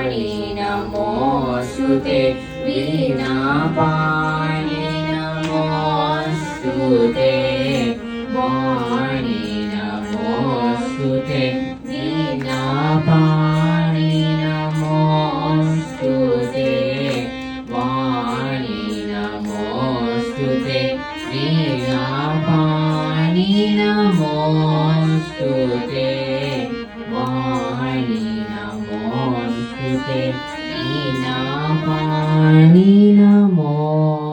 वाणी नमोस्तुते वीणापाणि नमोस्तुते वाणी नमोस्तुते वीणापाणि नमोस्तुते वाणी नमोस्तुते वीणापाणि नमोस्तुते वाणी नमोस्तुते वीणापाणि नमोस्तुते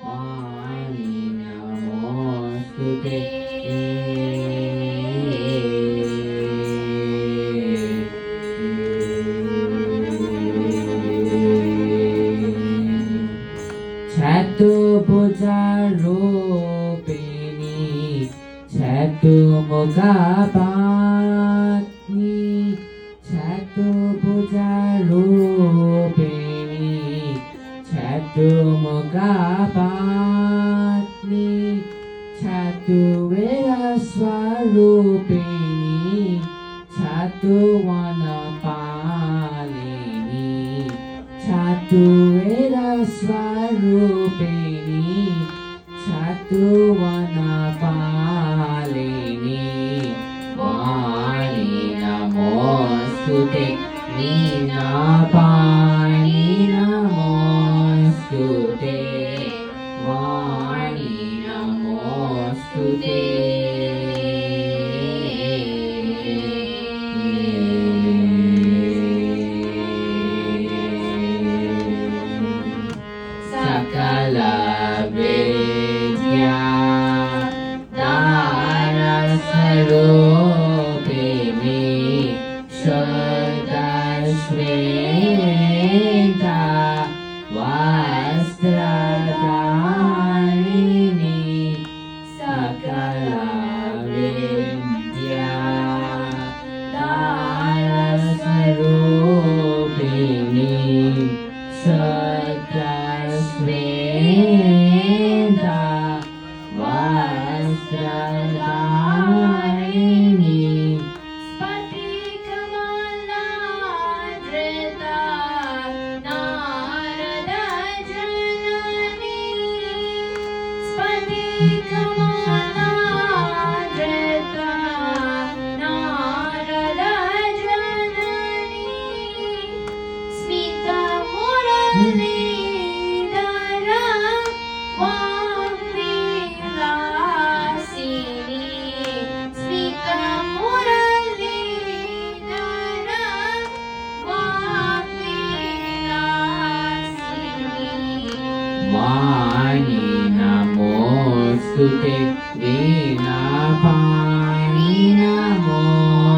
वाणी नमोस्तुते चतुर्भुजरूपिणी चतुर्मुखपाणि चतुर्भुजरूपिणी चतुर्मुखपाणि चतुर्वेदस्वरूपिणी चतुर्वर्णपालिनी चतुर्वेदस्वरूपिणी चतुर्वर्णपालिनी वाणी नमोस्तुते वीणापाणि नमोस्तुते वाणी नमोस्तुते सकल विद्या दारस्वरूपिणी शुद्धश्वेता वस्त्रधारिणी सकल विद्या दारस्वरूपिणी शुद्धश्वेता वस्त्रधारिणी स्फटिकमलाधृता नारदजननी स्फटिकमलाधृता नारदजननी स्मितमुरलीधरा वाग्विलासिनी स्मितमुरलीधरा वाग्विलासिनी वाणी नमोस्तुते वीणापाणि नमोस्तुते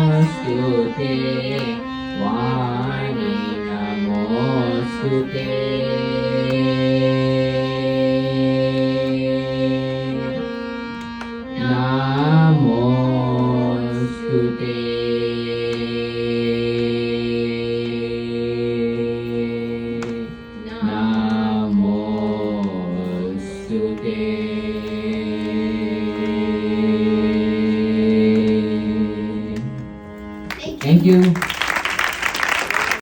वाणी नमोस्तुते नमोस्तुते नमोस्तुते